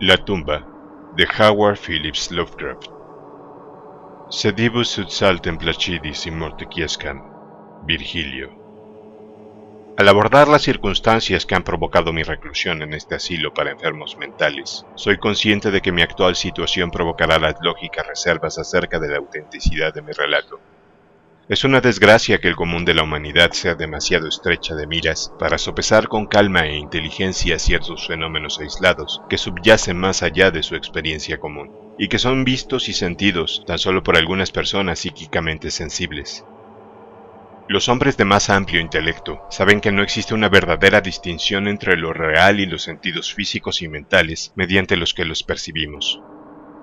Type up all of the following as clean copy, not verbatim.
La tumba, de Howard Phillips Lovecraft. Sedibus ut saltem placidis in morte quiescam. Virgilio. Al abordar las circunstancias que han provocado mi reclusión en este asilo para enfermos mentales, soy consciente de que mi actual situación provocará las lógicas reservas acerca de la autenticidad de mi relato. Es una desgracia que el común de la humanidad sea demasiado estrecha de miras para sopesar con calma e inteligencia ciertos fenómenos aislados que subyacen más allá de su experiencia común, y que son vistos y sentidos tan solo por algunas personas psíquicamente sensibles. Los hombres de más amplio intelecto saben que no existe una verdadera distinción entre lo real y los sentidos físicos y mentales mediante los que los percibimos.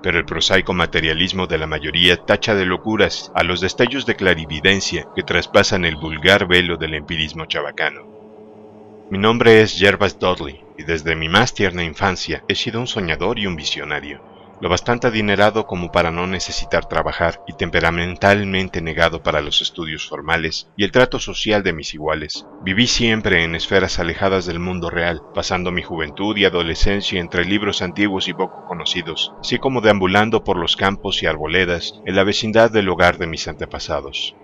Pero el prosaico materialismo de la mayoría tacha de locuras a los destellos de clarividencia que traspasan el vulgar velo del empirismo chabacano. Mi nombre es Jervas Dudley, y desde mi más tierna infancia he sido un soñador y un visionario, lo bastante adinerado como para no necesitar trabajar y temperamentalmente negado para los estudios formales y el trato social de mis iguales. Viví siempre en esferas alejadas del mundo real, pasando mi juventud y adolescencia entre libros antiguos y poco conocidos, así como deambulando por los campos y arboledas en la vecindad del hogar de mis antepasados.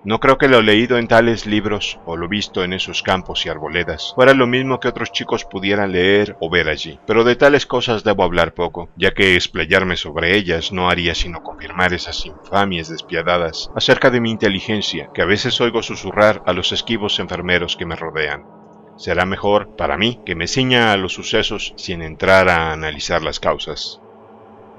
No creo que lo leído en tales libros, o lo visto en esos campos y arboledas, fuera lo mismo que otros chicos pudieran leer o ver allí, pero de tales cosas debo hablar poco, ya que explayarme sobre ellas no haría sino confirmar esas infamias despiadadas acerca de mi inteligencia, que a veces oigo susurrar a los esquivos enfermeros que me rodean. Será mejor, para mí, que me ciña a los sucesos sin entrar a analizar las causas.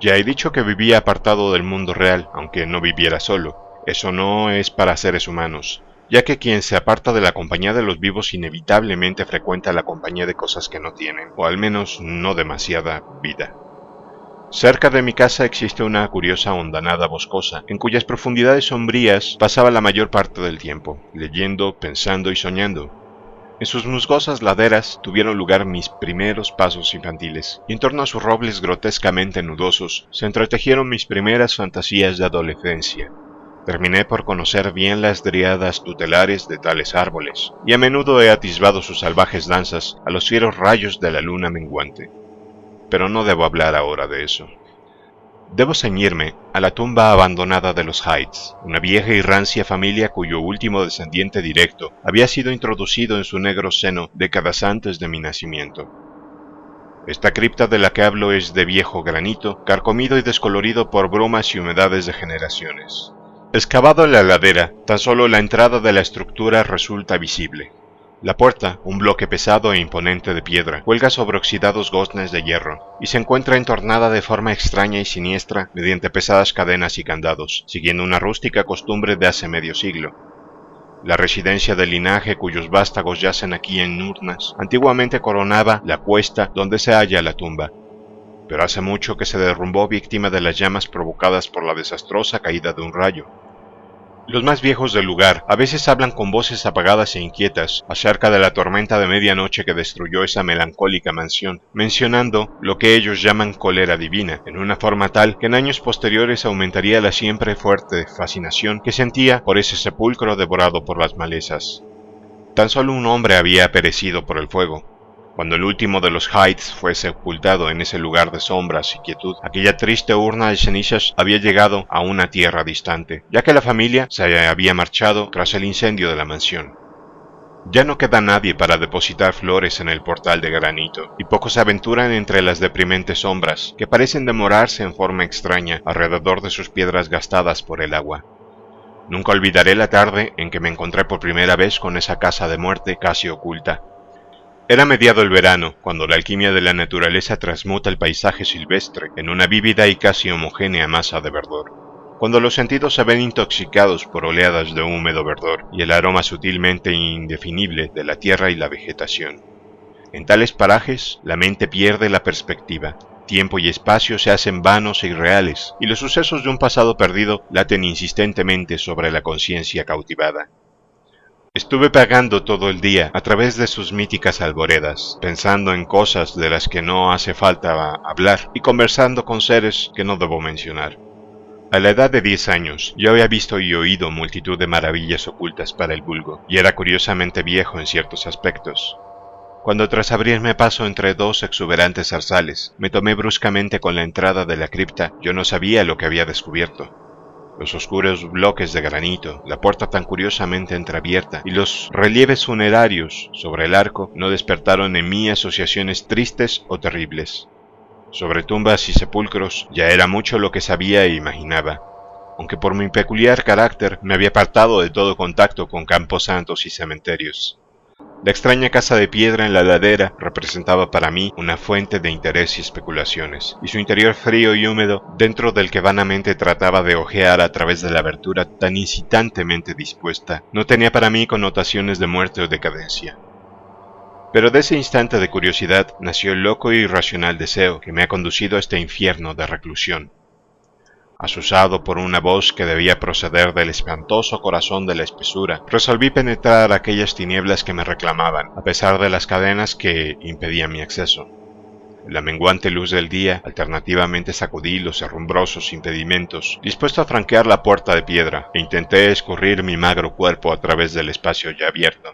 Ya he dicho que vivía apartado del mundo real, aunque no viviera solo. Eso no es para seres humanos, ya que quien se aparta de la compañía de los vivos inevitablemente frecuenta la compañía de cosas que no tienen, o al menos no demasiada vida. Cerca de mi casa existe una curiosa hondanada boscosa, en cuyas profundidades sombrías pasaba la mayor parte del tiempo, leyendo, pensando y soñando. En sus musgosas laderas tuvieron lugar mis primeros pasos infantiles, y en torno a sus robles grotescamente nudosos se entretejieron mis primeras fantasías de adolescencia. Terminé por conocer bien las dríadas tutelares de tales árboles, y a menudo he atisbado sus salvajes danzas a los fieros rayos de la luna menguante. Pero no debo hablar ahora de eso. Debo ceñirme a la tumba abandonada de los Hydes, una vieja y rancia familia cuyo último descendiente directo había sido introducido en su negro seno décadas antes de mi nacimiento. Esta cripta de la que hablo es de viejo granito, carcomido y descolorido por bromas y humedades de generaciones. Excavado en la ladera, tan solo la entrada de la estructura resulta visible. La puerta, un bloque pesado e imponente de piedra, cuelga sobre oxidados goznes de hierro, y se encuentra entornada de forma extraña y siniestra mediante pesadas cadenas y candados, siguiendo una rústica costumbre de hace medio siglo. La residencia del linaje cuyos vástagos yacen aquí en urnas, antiguamente coronaba la cuesta donde se halla la tumba, pero hace mucho que se derrumbó víctima de las llamas provocadas por la desastrosa caída de un rayo. Los más viejos del lugar a veces hablan con voces apagadas e inquietas acerca de la tormenta de medianoche que destruyó esa melancólica mansión, mencionando lo que ellos llaman cólera divina, en una forma tal que en años posteriores aumentaría la siempre fuerte fascinación que sentía por ese sepulcro devorado por las malezas. Tan solo un hombre había perecido por el fuego. Cuando el último de los Hydes fue sepultado en ese lugar de sombras y quietud, aquella triste urna de cenizas había llegado a una tierra distante, ya que la familia se había marchado tras el incendio de la mansión. Ya no queda nadie para depositar flores en el portal de granito, y pocos se aventuran entre las deprimentes sombras que parecen demorarse en forma extraña alrededor de sus piedras gastadas por el agua. Nunca olvidaré la tarde en que me encontré por primera vez con esa casa de muerte casi oculta. Era mediado el verano, cuando la alquimia de la naturaleza transmuta el paisaje silvestre en una vívida y casi homogénea masa de verdor. Cuando los sentidos se ven intoxicados por oleadas de húmedo verdor y el aroma sutilmente indefinible de la tierra y la vegetación. En tales parajes, la mente pierde la perspectiva. Tiempo y espacio se hacen vanos e irreales, y los sucesos de un pasado perdido laten insistentemente sobre la conciencia cautivada. Estuve pagando todo el día a través de sus míticas alboredas, pensando en cosas de las que no hace falta hablar y conversando con seres que no debo mencionar. A la edad de 10 años, yo había visto y oído multitud de maravillas ocultas para el vulgo, y era curiosamente viejo en ciertos aspectos. cuando tras abrirme paso entre dos exuberantes zarzales, me tomé bruscamente con la entrada de la cripta, yo no sabía lo que había descubierto. Los oscuros bloques de granito, la puerta tan curiosamente entreabierta y los relieves funerarios sobre el arco no despertaron en mí asociaciones tristes o terribles. Sobre tumbas y sepulcros ya era mucho lo que sabía e imaginaba, aunque por mi peculiar carácter me había apartado de todo contacto con camposantos y cementerios. La extraña casa de piedra en la ladera representaba para mí una fuente de interés y especulaciones, y su interior frío y húmedo, dentro del que vanamente trataba de ojear a través de la abertura tan incitantemente dispuesta, no tenía para mí connotaciones de muerte o decadencia. Pero de ese instante de curiosidad nació el loco e irracional deseo que me ha conducido a este infierno de reclusión. Asusado por una voz que debía proceder del espantoso corazón de la espesura, resolví penetrar aquellas tinieblas que me reclamaban, a pesar de las cadenas que impedían mi acceso. En la menguante luz del día, alternativamente sacudí los herrumbrosos impedimentos, dispuesto a franquear la puerta de piedra, e intenté escurrir mi magro cuerpo a través del espacio ya abierto.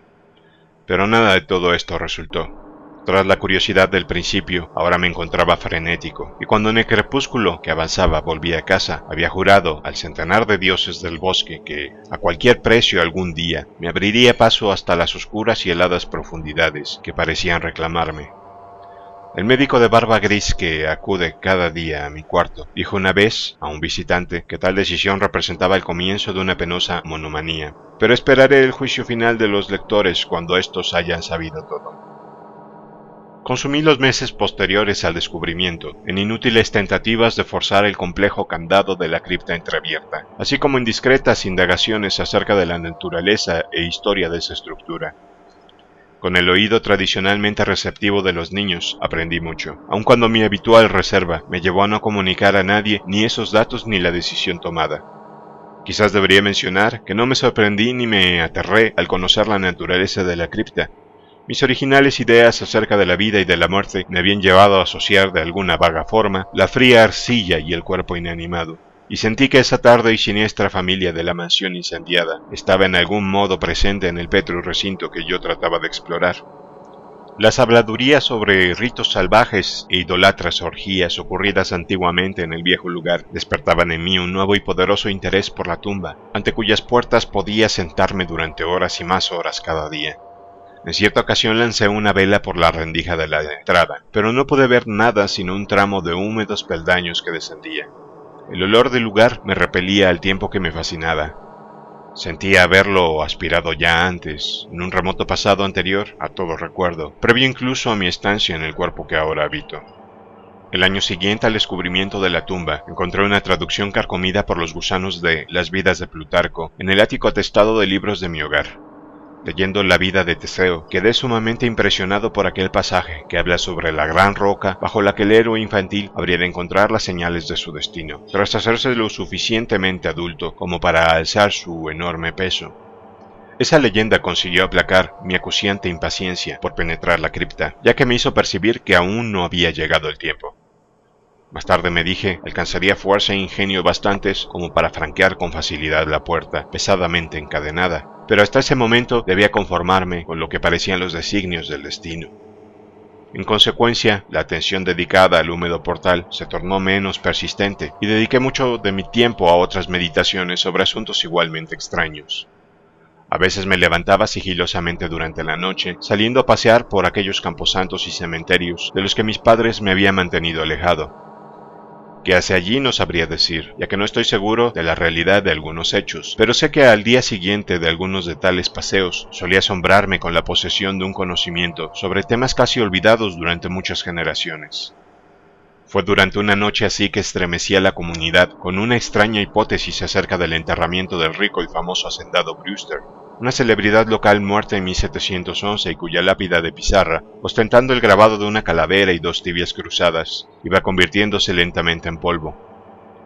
Pero nada de todo esto resultó. Tras la curiosidad del principio, ahora me encontraba frenético, y cuando en el crepúsculo que avanzaba volví a casa, había jurado al centenar de dioses del bosque que, a cualquier precio algún día, me abriría paso hasta las oscuras y heladas profundidades que parecían reclamarme. El médico de barba gris que acude cada día a mi cuarto dijo una vez a un visitante que tal decisión representaba el comienzo de una penosa monomanía, pero esperaré el juicio final de los lectores cuando éstos hayan sabido todo. Consumí los meses posteriores al descubrimiento en inútiles tentativas de forzar el complejo candado de la cripta entreabierta, así como en discretas indagaciones acerca de la naturaleza e historia de esa estructura. Con el oído tradicionalmente receptivo de los niños aprendí mucho, aun cuando mi habitual reserva me llevó a no comunicar a nadie ni esos datos ni la decisión tomada. Quizás debería mencionar que no me sorprendí ni me aterré al conocer la naturaleza de la cripta. Mis originales ideas acerca de la vida y de la muerte me habían llevado a asociar de alguna vaga forma la fría arcilla y el cuerpo inanimado, y sentí que esa tarde y siniestra familia de la mansión incendiada estaba en algún modo presente en el pétruo recinto que yo trataba de explorar. Las habladurías sobre ritos salvajes e idolatras orgías ocurridas antiguamente en el viejo lugar despertaban en mí un nuevo y poderoso interés por la tumba, ante cuyas puertas podía sentarme durante horas y más horas cada día. En cierta ocasión lancé una vela por la rendija de la entrada, pero no pude ver nada sino un tramo de húmedos peldaños que descendía. El olor del lugar me repelía al tiempo que me fascinaba. Sentía haberlo aspirado ya antes, en un remoto pasado anterior a todo recuerdo, previo incluso a mi estancia en el cuerpo que ahora habito. El año siguiente al descubrimiento de la tumba, encontré una traducción carcomida por los gusanos de Las vidas de Plutarco en el ático atestado de libros de mi hogar. Leyendo la vida de Teseo, quedé sumamente impresionado por aquel pasaje que habla sobre la gran roca bajo la que el héroe infantil habría de encontrar las señales de su destino, tras hacerse lo suficientemente adulto como para alzar su enorme peso. Esa leyenda consiguió aplacar mi acuciante impaciencia por penetrar la cripta, ya que me hizo percibir que aún no había llegado el tiempo. Más tarde me dije, alcanzaría fuerza e ingenio bastantes como para franquear con facilidad la puerta, pesadamente encadenada, pero hasta ese momento debía conformarme con lo que parecían los designios del destino. En consecuencia, la atención dedicada al húmedo portal se tornó menos persistente y dediqué mucho de mi tiempo a otras meditaciones sobre asuntos igualmente extraños. A veces me levantaba sigilosamente durante la noche, saliendo a pasear por aquellos camposantos y cementerios de los que mis padres me habían mantenido alejado. ¿Qué hace allí? No sabría decir, ya que no estoy seguro de la realidad de algunos hechos, pero sé que al día siguiente de algunos de tales paseos solía asombrarme con la posesión de un conocimiento sobre temas casi olvidados durante muchas generaciones. Fue durante una noche así que estremecí a la comunidad con una extraña hipótesis acerca del enterramiento del rico y famoso hacendado Brewster, una celebridad local muerta en 1711 y cuya lápida de pizarra, ostentando el grabado de una calavera y dos tibias cruzadas, iba convirtiéndose lentamente en polvo.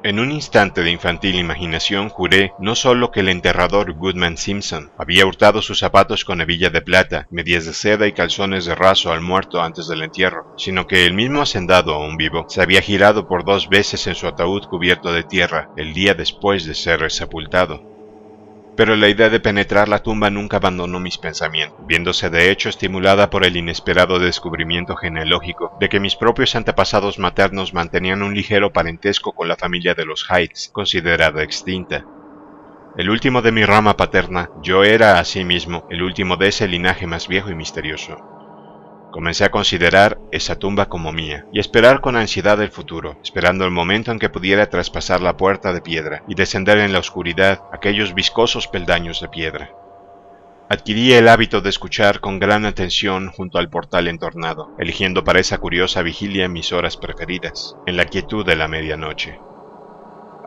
En un instante de infantil imaginación juré no solo que el enterrador Goodman Simpson había hurtado sus zapatos con hebilla de plata, medias de seda y calzones de raso al muerto antes del entierro, sino que el mismo hacendado aún vivo se había girado por 2 veces en su ataúd cubierto de tierra el día después de ser sepultado. Pero la idea de penetrar la tumba nunca abandonó mis pensamientos, viéndose de hecho estimulada por el inesperado descubrimiento genealógico de que mis propios antepasados maternos mantenían un ligero parentesco con la familia de los Hydes, considerada extinta. El último de mi rama paterna, yo era, asimismo, el último de ese linaje más viejo y misterioso. Comencé a considerar esa tumba como mía, y esperar con ansiedad el futuro, esperando el momento en que pudiera traspasar la puerta de piedra y descender en la oscuridad aquellos viscosos peldaños de piedra. Adquirí el hábito de escuchar con gran atención junto al portal entornado, eligiendo para esa curiosa vigilia mis horas preferidas, en la quietud de la medianoche.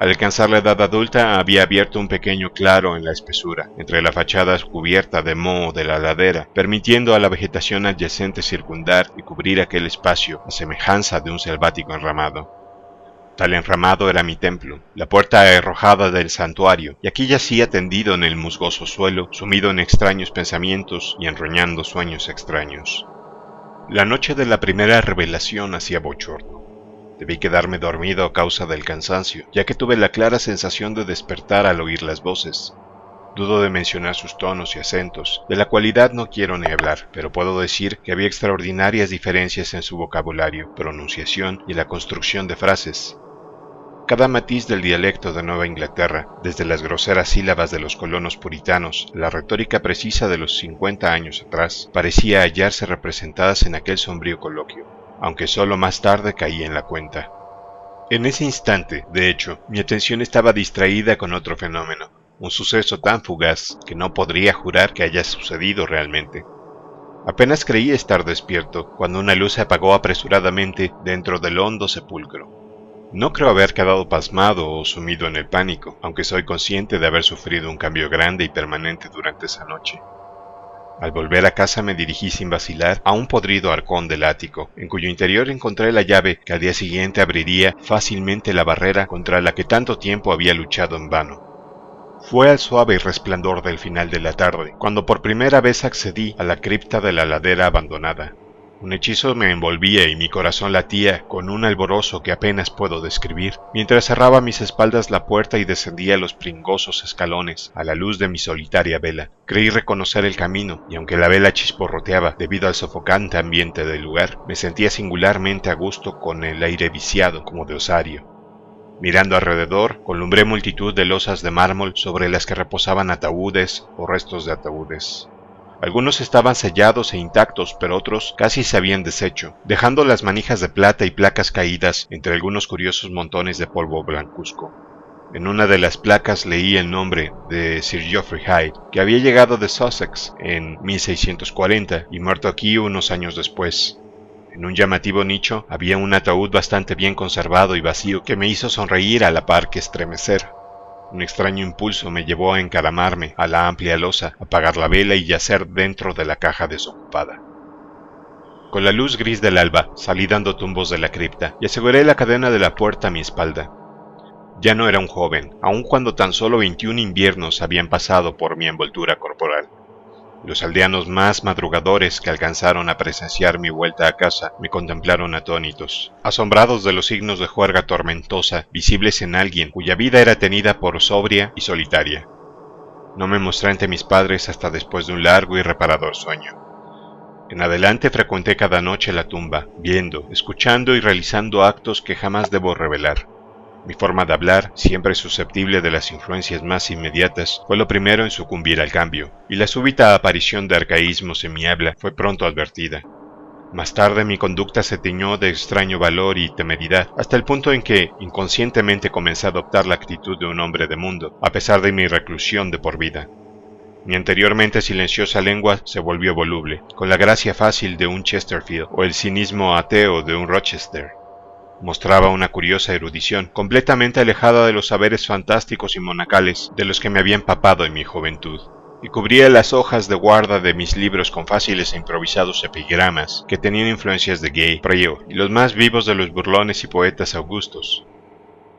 Al alcanzar la edad adulta había abierto un pequeño claro en la espesura, entre la fachada cubierta de moho de la ladera, permitiendo a la vegetación adyacente circundar y cubrir aquel espacio a semejanza de un selvático enramado. Tal enramado era mi templo, la puerta arrojada del santuario, y aquí yacía tendido en el musgoso suelo, sumido en extraños pensamientos y enroñando sueños extraños. La noche de la primera revelación hacía bochorno. Debí quedarme dormido a causa del cansancio, ya que tuve la clara sensación de despertar al oír las voces. Dudo de mencionar sus tonos y acentos, de la cualidad no quiero ni hablar, pero puedo decir que había extraordinarias diferencias en su vocabulario, pronunciación y la construcción de frases. Cada matiz del dialecto de Nueva Inglaterra, desde las groseras sílabas de los colonos puritanos, la retórica precisa de los 50 años atrás, parecía hallarse representadas en aquel sombrío coloquio, aunque solo más tarde caí en la cuenta. En ese instante, de hecho, mi atención estaba distraída con otro fenómeno, un suceso tan fugaz que no podría jurar que haya sucedido realmente. Apenas creí estar despierto cuando una luz se apagó apresuradamente dentro del hondo sepulcro. No creo haber quedado pasmado o sumido en el pánico, aunque soy consciente de haber sufrido un cambio grande y permanente durante esa noche. Al volver a casa me dirigí sin vacilar a un podrido arcón del ático, en cuyo interior encontré la llave que al día siguiente abriría fácilmente la barrera contra la que tanto tiempo había luchado en vano. Fue al suave resplandor del final de la tarde, cuando por primera vez accedí a la cripta de la ladera abandonada. Un hechizo me envolvía y mi corazón latía con un alborozo que apenas puedo describir, mientras cerraba a mis espaldas la puerta y descendía los pringosos escalones a la luz de mi solitaria vela. Creí reconocer el camino, y aunque la vela chisporroteaba debido al sofocante ambiente del lugar, me sentía singularmente a gusto con el aire viciado como de osario. Mirando alrededor, columbré multitud de losas de mármol sobre las que reposaban ataúdes o restos de ataúdes. Algunos estaban sellados e intactos, pero otros casi se habían deshecho, dejando las manijas de plata y placas caídas entre algunos curiosos montones de polvo blancuzco. En una de las placas leí el nombre de Sir Geoffrey Hyde, que había llegado de Sussex en 1640 y muerto aquí unos años después. En un llamativo nicho había un ataúd bastante bien conservado y vacío que me hizo sonreír a la par que estremecer. Un extraño impulso me llevó a encaramarme a la amplia losa, apagar la vela y yacer dentro de la caja desocupada. Con la luz gris del alba salí dando tumbos de la cripta y aseguré la cadena de la puerta a mi espalda. Ya no era un joven, aun cuando tan solo 21 inviernos habían pasado por mi envoltura corporal. Los aldeanos más madrugadores que alcanzaron a presenciar mi vuelta a casa me contemplaron atónitos, asombrados de los signos de juerga tormentosa visibles en alguien cuya vida era tenida por sobria y solitaria. No me mostré ante mis padres hasta después de un largo y reparador sueño. En adelante frecuenté cada noche la tumba, viendo, escuchando y realizando actos que jamás debo revelar. Mi forma de hablar, siempre susceptible de las influencias más inmediatas, fue lo primero en sucumbir al cambio, y la súbita aparición de arcaísmos en mi habla fue pronto advertida. Más tarde mi conducta se tiñó de extraño valor y temeridad, hasta el punto en que inconscientemente comencé a adoptar la actitud de un hombre de mundo, a pesar de mi reclusión de por vida. Mi anteriormente silenciosa lengua se volvió voluble, con la gracia fácil de un Chesterfield o el cinismo ateo de un Rochester. Mostraba una curiosa erudición, completamente alejada de los saberes fantásticos y monacales de los que me había empapado en mi juventud, y cubría las hojas de guarda de mis libros con fáciles e improvisados epigramas que tenían influencias de Gay, Prior y los más vivos de los burlones y poetas augustos.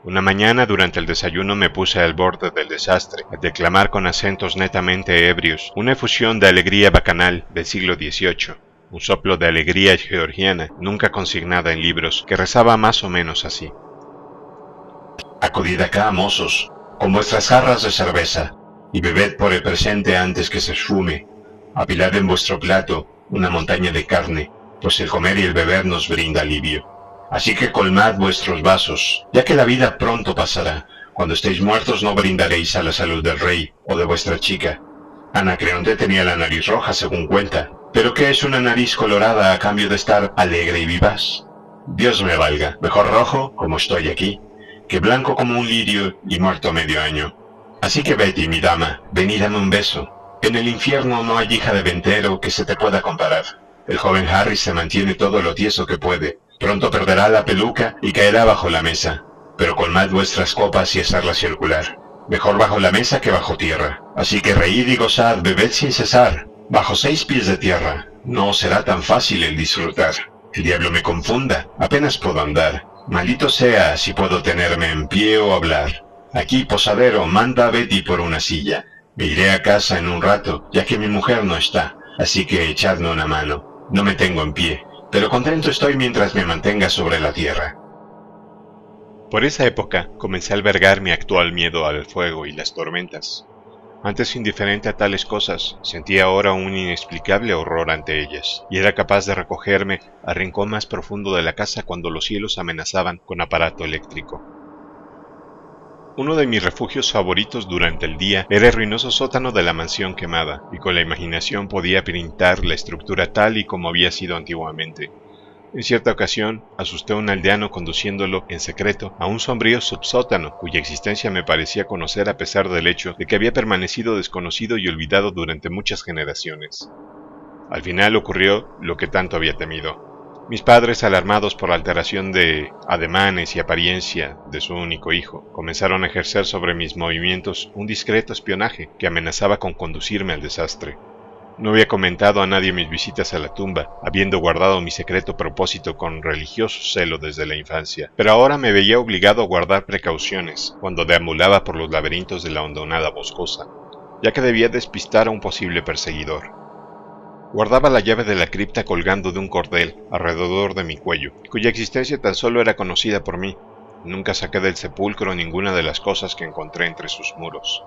Una mañana durante el desayuno me puse al borde del desastre, a declamar con acentos netamente ebrios una efusión de alegría bacanal del siglo XVIII. Un soplo de alegría georgiana, nunca consignada en libros, que rezaba más o menos así. Acudid acá, mozos, con vuestras jarras de cerveza, y bebed por el presente antes que se esfume. Apilad en vuestro plato una montaña de carne, pues el comer y el beber nos brinda alivio. Así que colmad vuestros vasos, ya que la vida pronto pasará. Cuando estéis muertos no brindaréis a la salud del rey o de vuestra chica. Anacreonte tenía la nariz roja, según cuenta. ¿Pero qué es una nariz colorada a cambio de estar alegre y vivaz? Dios me valga, mejor rojo, como estoy aquí, que blanco como un lirio y muerto medio año. Así que Betty, mi dama, ven y dame un beso. En el infierno no hay hija de ventero que se te pueda comparar. El joven Harry se mantiene todo lo tieso que puede. Pronto perderá la peluca y caerá bajo la mesa. Pero colmad vuestras copas y hacedla circular. Mejor bajo la mesa que bajo tierra. Así que reíd y gozad, bebed sin cesar. Bajo 6 pies de tierra no os será tan fácil el disfrutar. El diablo me confunda, apenas puedo andar. Maldito sea si puedo tenerme en pie o hablar. Aquí, posadero, manda a Betty por una silla. Me iré a casa en un rato, ya que mi mujer no está, así que echadme una mano. No me tengo en pie, pero contento estoy mientras me mantenga sobre la tierra. Por esa época comencé a albergar mi actual miedo al fuego y las tormentas. Antes indiferente a tales cosas, sentía ahora un inexplicable horror ante ellas, y era capaz de recogerme al rincón más profundo de la casa cuando los cielos amenazaban con aparato eléctrico. Uno de mis refugios favoritos durante el día era el ruinoso sótano de la mansión quemada, y con la imaginación podía pintar la estructura tal y como había sido antiguamente. En cierta ocasión, asusté a un aldeano conduciéndolo en secreto a un sombrío subsótano, cuya existencia me parecía conocer a pesar del hecho de que había permanecido desconocido y olvidado durante muchas generaciones. Al final ocurrió lo que tanto había temido. Mis padres, alarmados por la alteración de ademanes y apariencia de su único hijo, comenzaron a ejercer sobre mis movimientos un discreto espionaje que amenazaba con conducirme al desastre. No había comentado a nadie mis visitas a la tumba, habiendo guardado mi secreto propósito con religioso celo desde la infancia, pero ahora me veía obligado a guardar precauciones cuando deambulaba por los laberintos de la hondonada boscosa, ya que debía despistar a un posible perseguidor. Guardaba la llave de la cripta colgando de un cordel alrededor de mi cuello, cuya existencia tan solo era conocida por mí. Nunca saqué del sepulcro ninguna de las cosas que encontré entre sus muros.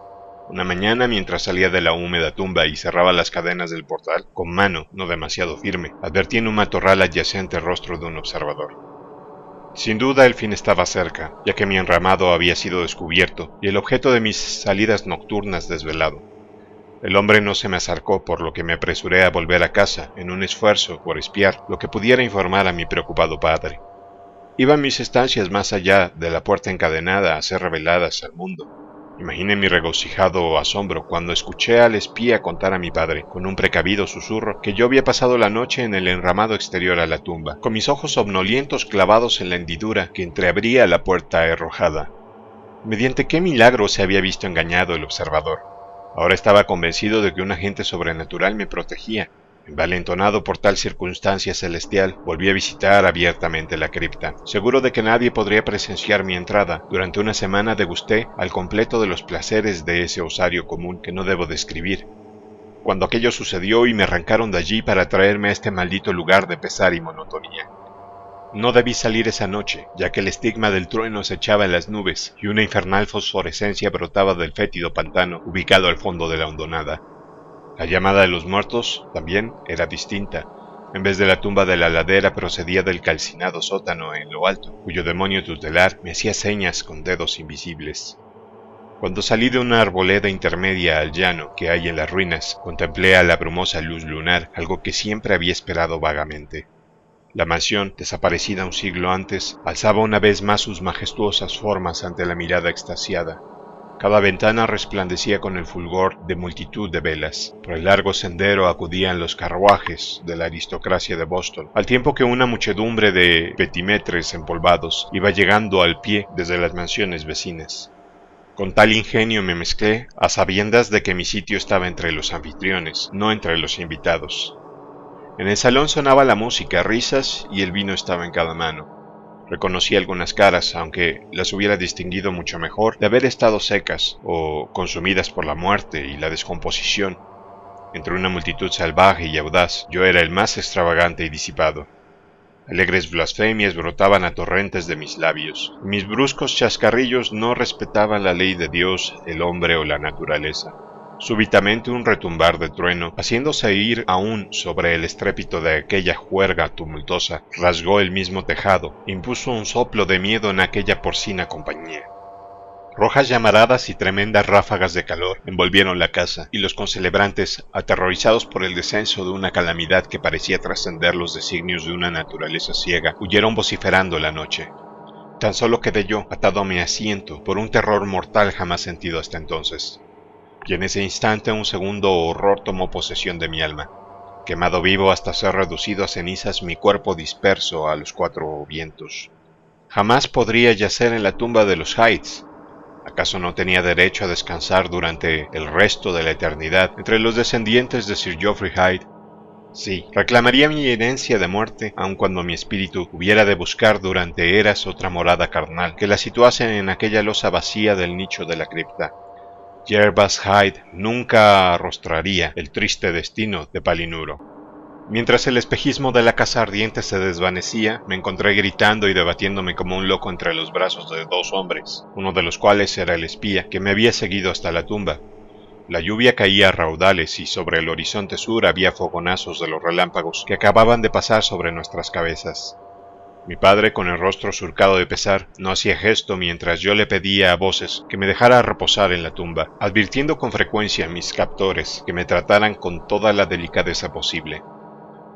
Una mañana, mientras salía de la húmeda tumba y cerraba las cadenas del portal, con mano no demasiado firme, advertí en un matorral adyacente el rostro de un observador. Sin duda el fin estaba cerca, ya que mi enramado había sido descubierto y el objeto de mis salidas nocturnas desvelado. El hombre no se me acercó, por lo que me apresuré a volver a casa en un esfuerzo por espiar lo que pudiera informar a mi preocupado padre. Iban mis estancias más allá de la puerta encadenada a ser reveladas al mundo. Imaginé mi regocijado asombro cuando escuché al espía contar a mi padre, con un precavido susurro, que yo había pasado la noche en el enramado exterior a la tumba, con mis ojos somnolientos clavados en la hendidura que entreabría la puerta herrojada. ¿Mediante qué milagro se había visto engañado el observador? Ahora estaba convencido de que un agente sobrenatural me protegía. Envalentonado por tal circunstancia celestial, volví a visitar abiertamente la cripta. Seguro de que nadie podría presenciar mi entrada, durante una semana degusté al completo de los placeres de ese osario común que no debo describir. Cuando aquello sucedió y me arrancaron de allí para traerme a este maldito lugar de pesar y monotonía. No debí salir esa noche, ya que el estigma del trueno se echaba en las nubes y una infernal fosforescencia brotaba del fétido pantano ubicado al fondo de la hondonada. La llamada de los muertos también era distinta. En vez de la tumba de la ladera procedía del calcinado sótano en lo alto, cuyo demonio tutelar me hacía señas con dedos invisibles. Cuando salí de una arboleda intermedia al llano que hay en las ruinas, contemplé a la brumosa luz lunar, algo que siempre había esperado vagamente. La mansión, desaparecida un siglo antes, alzaba una vez más sus majestuosas formas ante la mirada extasiada. Cada ventana resplandecía con el fulgor de multitud de velas. Por el largo sendero acudían los carruajes de la aristocracia de Boston, al tiempo que una muchedumbre de petimetres empolvados iba llegando al pie desde las mansiones vecinas. Con tal ingenio me mezclé, a sabiendas de que mi sitio estaba entre los anfitriones, no entre los invitados. En el salón sonaba la música, risas y el vino estaba en cada mano. Reconocí algunas caras, aunque las hubiera distinguido mucho mejor de haber estado secas o consumidas por la muerte y la descomposición. Entre una multitud salvaje y audaz, yo era el más extravagante y disipado. Alegres blasfemias brotaban a torrentes de mis labios, y mis bruscos chascarrillos no respetaban la ley de Dios, el hombre o la naturaleza. Súbitamente un retumbar de trueno, haciéndose oír aún sobre el estrépito de aquella juerga tumultuosa, rasgó el mismo tejado, impuso un soplo de miedo en aquella porcina compañía. Rojas llamaradas y tremendas ráfagas de calor envolvieron la casa, y los concelebrantes, aterrorizados por el descenso de una calamidad que parecía trascender los designios de una naturaleza ciega, huyeron vociferando la noche. Tan solo quedé yo, atado a mi asiento, por un terror mortal jamás sentido hasta entonces. Y en ese instante un segundo horror tomó posesión de mi alma. Quemado vivo hasta ser reducido a cenizas mi cuerpo disperso a los cuatro vientos. Jamás podría yacer en la tumba de los Hydes. ¿Acaso no tenía derecho a descansar durante el resto de la eternidad entre los descendientes de Sir Geoffrey Hyde? Sí, reclamaría mi herencia de muerte, aun cuando mi espíritu hubiera de buscar durante eras otra morada carnal que la situase en aquella losa vacía del nicho de la cripta. Gervase Hyde nunca arrostraría el triste destino de Palinuro. Mientras el espejismo de la casa ardiente se desvanecía, me encontré gritando y debatiéndome como un loco entre los brazos de dos hombres, uno de los cuales era el espía que me había seguido hasta la tumba. La lluvia caía a raudales y sobre el horizonte sur había fogonazos de los relámpagos que acababan de pasar sobre nuestras cabezas. Mi padre, con el rostro surcado de pesar, no hacía gesto mientras yo le pedía a voces que me dejara reposar en la tumba, advirtiendo con frecuencia a mis captores que me trataran con toda la delicadeza posible.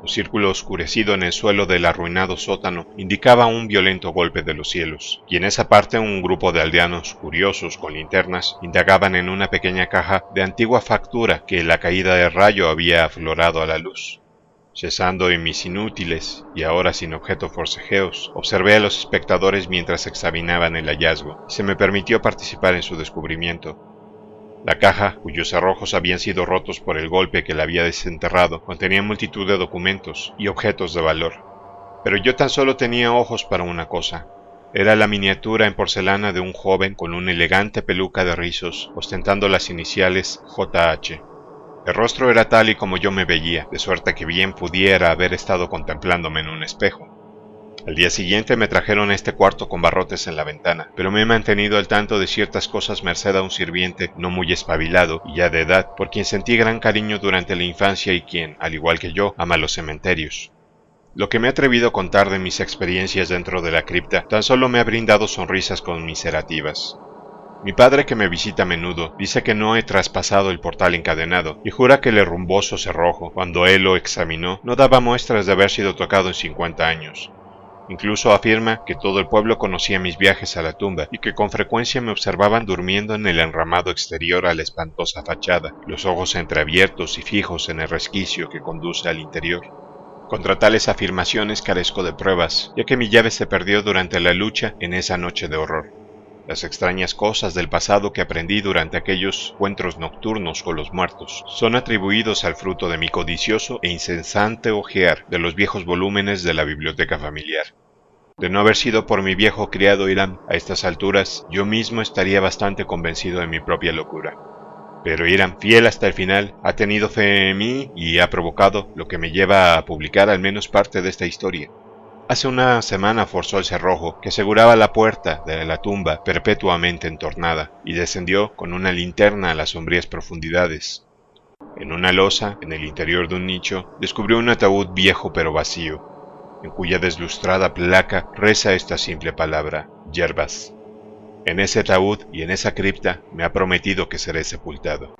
Un círculo oscurecido en el suelo del arruinado sótano indicaba un violento golpe de los cielos, y en esa parte un grupo de aldeanos curiosos con linternas indagaban en una pequeña caja de antigua factura que la caída del rayo había aflorado a la luz. Cesando en mis inútiles y ahora sin objeto forcejeos, observé a los espectadores mientras examinaban el hallazgo, y se me permitió participar en su descubrimiento. La caja, cuyos cerrojos habían sido rotos por el golpe que la había desenterrado, contenía multitud de documentos y objetos de valor. Pero yo tan solo tenía ojos para una cosa. Era la miniatura en porcelana de un joven con una elegante peluca de rizos, ostentando las iniciales JH. El rostro era tal y como yo me veía, de suerte que bien pudiera haber estado contemplándome en un espejo. Al día siguiente me trajeron a este cuarto con barrotes en la ventana, pero me he mantenido al tanto de ciertas cosas merced a un sirviente no muy espabilado y ya de edad, por quien sentí gran cariño durante la infancia y quien, al igual que yo, ama los cementerios. Lo que me he atrevido a contar de mis experiencias dentro de la cripta tan solo me ha brindado sonrisas conmiserativas. Mi padre, que me visita a menudo, dice que no he traspasado el portal encadenado y jura que el herrumboso cerrojo, cuando él lo examinó, no daba muestras de haber sido tocado en 50 años. Incluso afirma que todo el pueblo conocía mis viajes a la tumba y que con frecuencia me observaban durmiendo en el enramado exterior a la espantosa fachada, los ojos entreabiertos y fijos en el resquicio que conduce al interior. Contra tales afirmaciones carezco de pruebas, ya que mi llave se perdió durante la lucha en esa noche de horror. Las extrañas cosas del pasado que aprendí durante aquellos encuentros nocturnos con los muertos son atribuidos al fruto de mi codicioso e incesante ojear de los viejos volúmenes de la biblioteca familiar. De no haber sido por mi viejo criado Hiram, a estas alturas yo mismo estaría bastante convencido de mi propia locura. Pero Hiram, fiel hasta el final, ha tenido fe en mí y ha provocado lo que me lleva a publicar al menos parte de esta historia. Hace una semana forzó el cerrojo que aseguraba la puerta de la tumba perpetuamente entornada y descendió con una linterna a las sombrías profundidades. En una losa, en el interior de un nicho, descubrió un ataúd viejo pero vacío, en cuya deslustrada placa reza esta simple palabra: Gervase. En ese ataúd y en esa cripta me ha prometido que seré sepultado.